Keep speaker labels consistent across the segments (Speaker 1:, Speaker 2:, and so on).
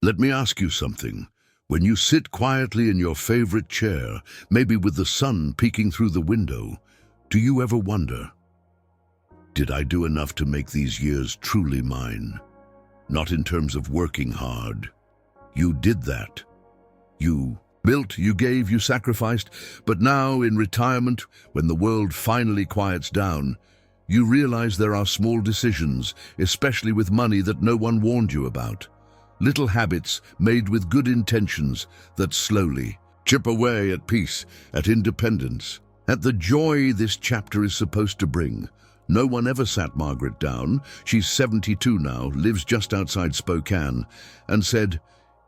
Speaker 1: Let me ask you something. When you sit quietly in your favorite chair, maybe with the sun peeking through the window, do you ever wonder, did I do enough to make these years truly mine? Not in terms of working hard. You did that. You built, you gave, you sacrificed, but now in retirement, when the world finally quiets down, you realize there are small decisions, especially with money, that no one warned you about. Little habits made with good intentions that slowly chip away at peace, at independence, at the joy this chapter is supposed to bring. No one ever sat Margaret down, she's 72 now, lives just outside Spokane, and said,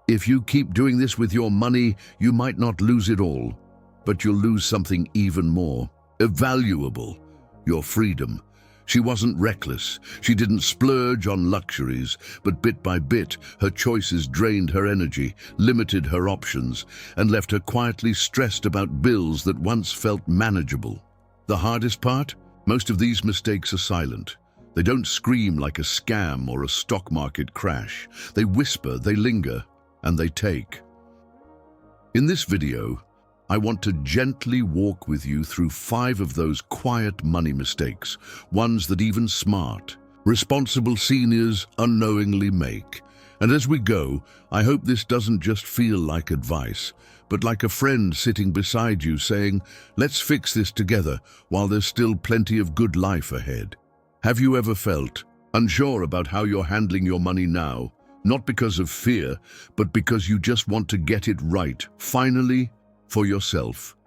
Speaker 1: if you keep doing this with your money, you might not lose it all, but you'll lose something even more valuable, your freedom. She wasn't reckless. She didn't splurge on luxuries, but bit by bit, her choices drained her energy, limited her options, and left her quietly stressed about bills that once felt manageable. The hardest part? Most of these mistakes are silent. They don't scream like a scam or a stock market crash. They whisper, they linger, and they take. In this video, I want to gently walk with you through 5 of those quiet money mistakes, ones that even smart, responsible seniors unknowingly make. And as we go, I hope this doesn't just feel like advice, but like a friend sitting beside you saying, let's fix this together while there's still plenty of good life ahead. Have you ever felt unsure about how you're handling your money now? Not because of fear, but because you just want to get it right, finally, for yourself?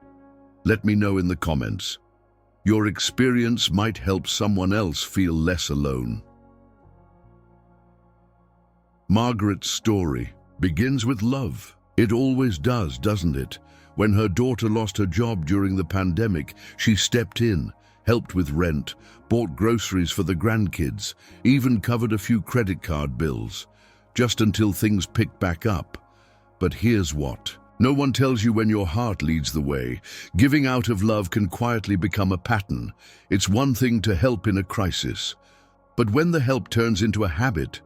Speaker 1: Let me know in the comments. Your experience might help someone else feel less alone. Margaret's story begins with love. It always does, doesn't it? When her daughter lost her job during the pandemic, she stepped in, helped with rent, bought groceries for the grandkids, even covered a few credit card bills, just until things picked back up. But here's what. No one tells you when your heart leads the way. Giving out of love can quietly become a pattern. It's one thing to help in a crisis. But when the help turns into a habit,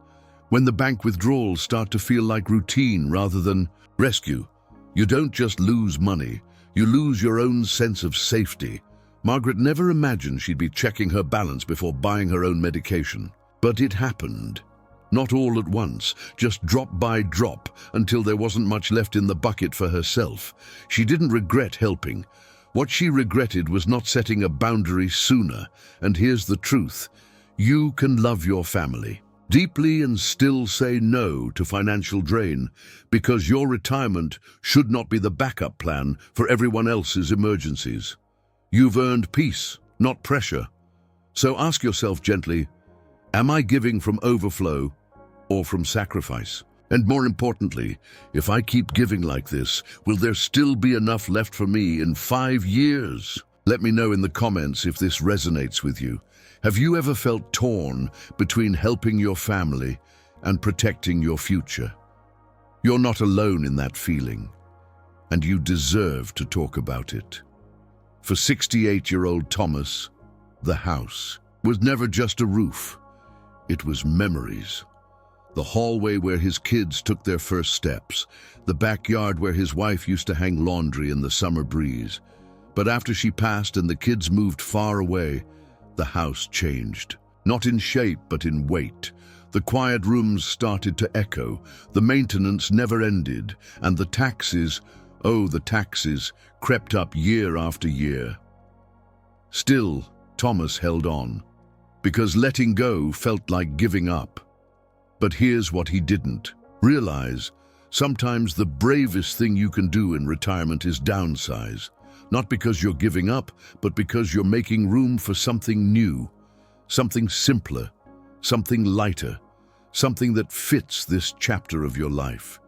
Speaker 1: when the bank withdrawals start to feel like routine rather than rescue, you don't just lose money, you lose your own sense of safety. Margaret never imagined she'd be checking her balance before buying her own medication. But it happened. Not all at once, just drop by drop, until there wasn't much left in the bucket for herself. She didn't regret helping. What she regretted was not setting a boundary sooner. And here's the truth. You can love your family deeply and still say no to financial drain, because your retirement should not be the backup plan for everyone else's emergencies. You've earned peace, not pressure. So ask yourself gently, am I giving from overflow or from sacrifice? And more importantly, if I keep giving like this, will there still be enough left for me in 5 years? Let me know in the comments if this resonates with you. Have you ever felt torn between helping your family and protecting your future? You're not alone in that feeling, and you deserve to talk about it. For 68-year-old Thomas, the house was never just a roof. It was memories. The hallway where his kids took their first steps, the backyard where his wife used to hang laundry in the summer breeze. But after she passed and the kids moved far away, the house changed. Not in shape, but in weight. The quiet rooms started to echo, the maintenance never ended, and the taxes, oh, the taxes, crept up year after year. Still, Thomas held on, because letting go felt like giving up. But here's what he didn't realize. Sometimes the bravest thing you can do in retirement is downsize. Not because you're giving up, but because you're making room for something new, something simpler, something lighter, something that fits this chapter of your life.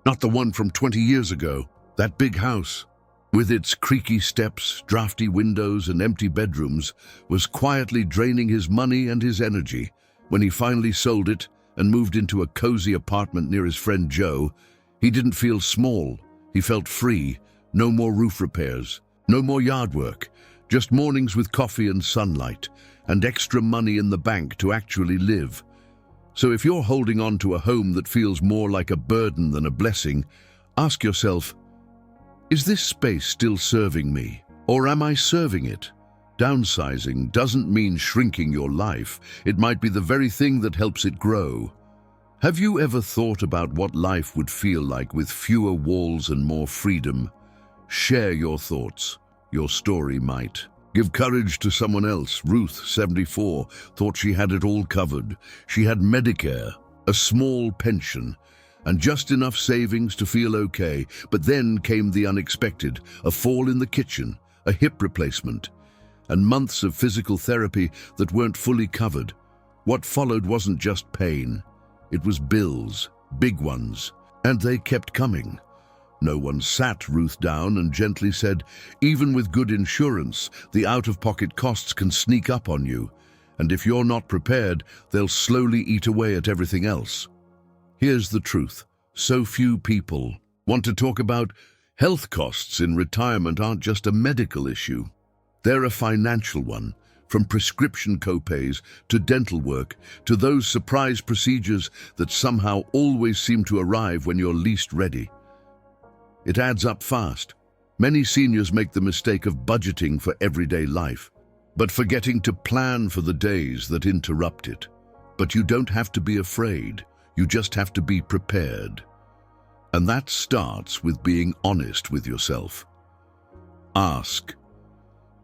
Speaker 1: Not the one from 20 years ago. That big house, with its creaky steps, drafty windows, and empty bedrooms, was quietly draining his money and his energy. When he finally sold it and moved into a cozy apartment near his friend Joe, he didn't feel small. He felt free. No more roof repairs, no more yard work, just mornings with coffee and sunlight, and extra money in the bank to actually live. So if you're holding on to a home that feels more like a burden than a blessing, ask yourself, is this space still serving me, or am I serving it? Downsizing doesn't mean shrinking your life. It might be the very thing that helps it grow. Have you ever thought about what life would feel like with fewer walls and more freedom? Share your thoughts. Your story might give courage to someone else. Ruth, 74, thought she had it all covered. She had Medicare, a small pension, and just enough savings to feel okay. But then came the unexpected, a fall in the kitchen, a hip replacement, and months of physical therapy that weren't fully covered. What followed wasn't just pain. It was bills, big ones, and they kept coming. No one sat Ruth down and gently said, even with good insurance, the out-of-pocket costs can sneak up on you, and if you're not prepared, they'll slowly eat away at everything else. Here's the truth. So few people want to talk about health costs in retirement aren't just a medical issue. They're a financial one, from prescription copays to dental work to those surprise procedures that somehow always seem to arrive when you're least ready. It adds up fast. Many seniors make the mistake of budgeting for everyday life, but forgetting to plan for the days that interrupt it. But you don't have to be afraid. You just have to be prepared. And that starts with being honest with yourself. Ask,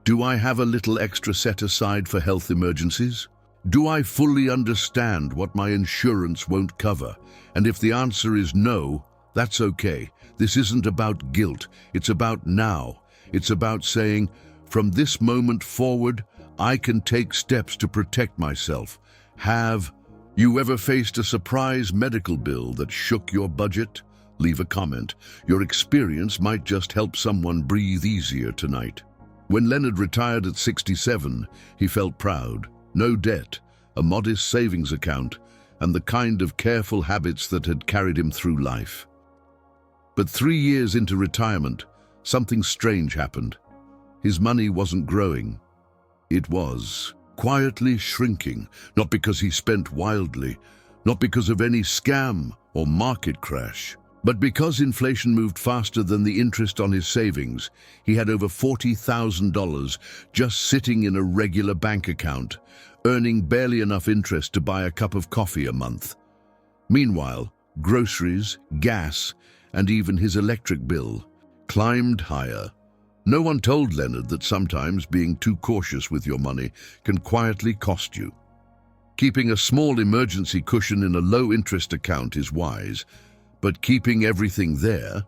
Speaker 1: do I have a little extra set aside for health emergencies? Do I fully understand what my insurance won't cover? And if the answer is no, that's okay. This isn't about guilt. It's about now. It's about saying, from this moment forward, I can take steps to protect myself. Have you ever faced a surprise medical bill that shook your budget? Leave a comment. Your experience might just help someone breathe easier tonight. When Leonard retired at 67, he felt proud. No debt, a modest savings account, and the kind of careful habits that had carried him through life. But 3 years into retirement, something strange happened. His money wasn't growing. It was quietly shrinking, not because he spent wildly, not because of any scam or market crash, but because inflation moved faster than the interest on his savings. He had over $40,000 just sitting in a regular bank account, earning barely enough interest to buy a cup of coffee a month. Meanwhile, groceries, gas, and even his electric bill climbed higher. No one told Leonard that sometimes being too cautious with your money can quietly cost you. Keeping a small emergency cushion in a low-interest account is wise, but keeping everything there?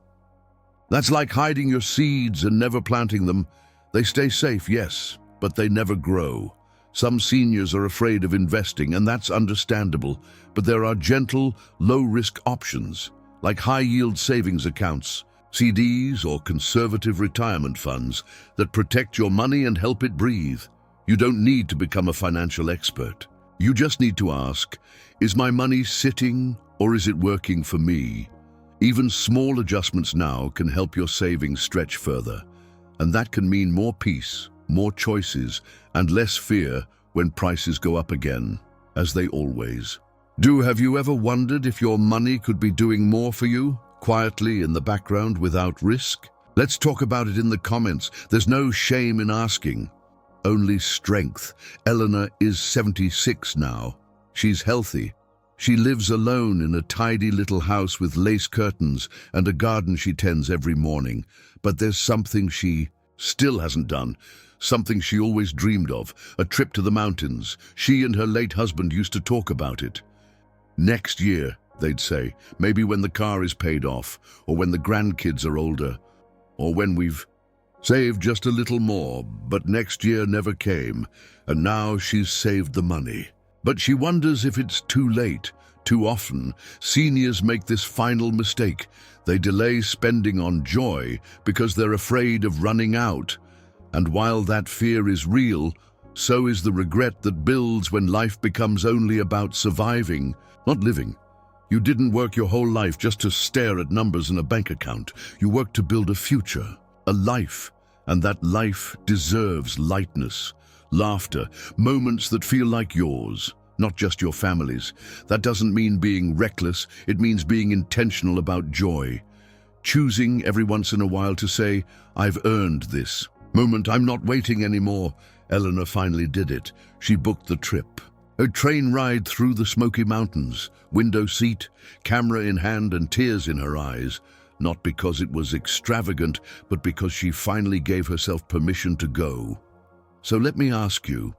Speaker 1: That's like hiding your seeds and never planting them. They stay safe, yes, but they never grow. Some seniors are afraid of investing, and that's understandable, but there are gentle, low-risk options, like high-yield savings accounts, CDs, or conservative retirement funds that protect your money and help it breathe. You don't need to become a financial expert. You just need to ask, is my money sitting or is it working for me? Even small adjustments now can help your savings stretch further, and that can mean more peace, more choices, and less fear when prices go up again, as they always do. Have you ever wondered if your money could be doing more for you, quietly in the background without risk? Let's talk about it in the comments. There's no shame in asking, only strength. Eleanor is 76 now. She's healthy. She lives alone in a tidy little house with lace curtains and a garden she tends every morning. But there's something she still hasn't done, something she always dreamed of, a trip to the mountains. She and her late husband used to talk about it. Next year, they'd say, maybe when the car is paid off, or when the grandkids are older, or when we've saved just a little more. But next year never came, and now she's saved the money. But she wonders if it's too late. Too often, seniors make this final mistake. They delay spending on joy because they're afraid of running out. And while that fear is real, so is the regret that builds when life becomes only about surviving, not living. You didn't work your whole life just to stare at numbers in a bank account. You worked to build a future, a life, and that life deserves lightness, laughter, moments that feel like yours. not just your families. That doesn't mean being reckless, it means being intentional about joy. Choosing every once in a while to say, "I've earned this." Moment, "I'm not waiting anymore." Eleanor finally did it. She booked the trip. A train ride through the Smoky Mountains, window seat, camera in hand and tears in her eyes. Not because it was extravagant, but because she finally gave herself permission to go. So let me ask you,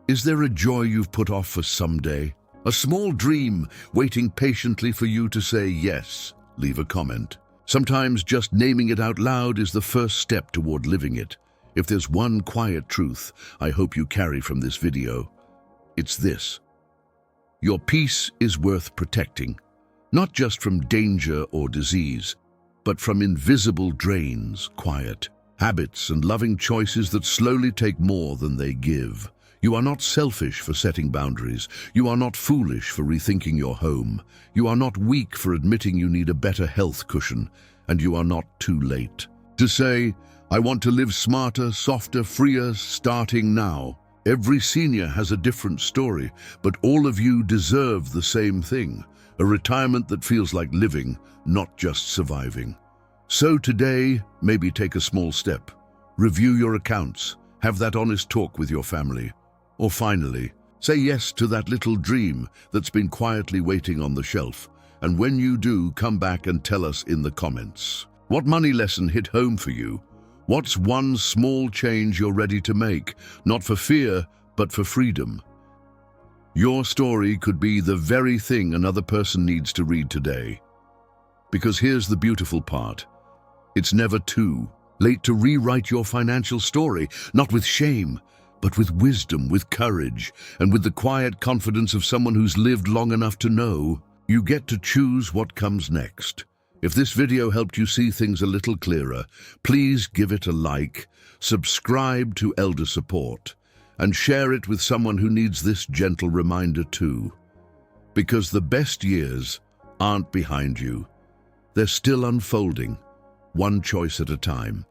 Speaker 1: is there a joy you've put off for someday? A small dream waiting patiently for you to say yes? Leave a comment. Sometimes just naming it out loud is the first step toward living it. If there's one quiet truth I hope you carry from this video, it's this: your peace is worth protecting, not just from danger or disease, but from invisible drains, quiet habits and loving choices that slowly take more than they give. You are not selfish for setting boundaries. You are not foolish for rethinking your home. You are not weak for admitting you need a better health cushion. And you are not too late to say, "I want to live smarter, softer, freer, starting now." Every senior has a different story, but all of you deserve the same thing: a retirement that feels like living, not just surviving. So today, maybe take a small step. Review your accounts. Have that honest talk with your family. Or finally, say yes to that little dream that's been quietly waiting on the shelf. And when you do, come back and tell us in the comments. What money lesson hit home for you? What's one small change you're ready to make? Not for fear, but for freedom. Your story could be the very thing another person needs to read today. Because here's the beautiful part: it's never too late to rewrite your financial story, not with shame, but with wisdom, with courage, and with the quiet confidence of someone who's lived long enough to know you get to choose what comes next. If this video helped you see things a little clearer, please give it a like, subscribe to Elder Support, and share it with someone who needs this gentle reminder too. Because the best years aren't behind you. They're still unfolding, one choice at a time.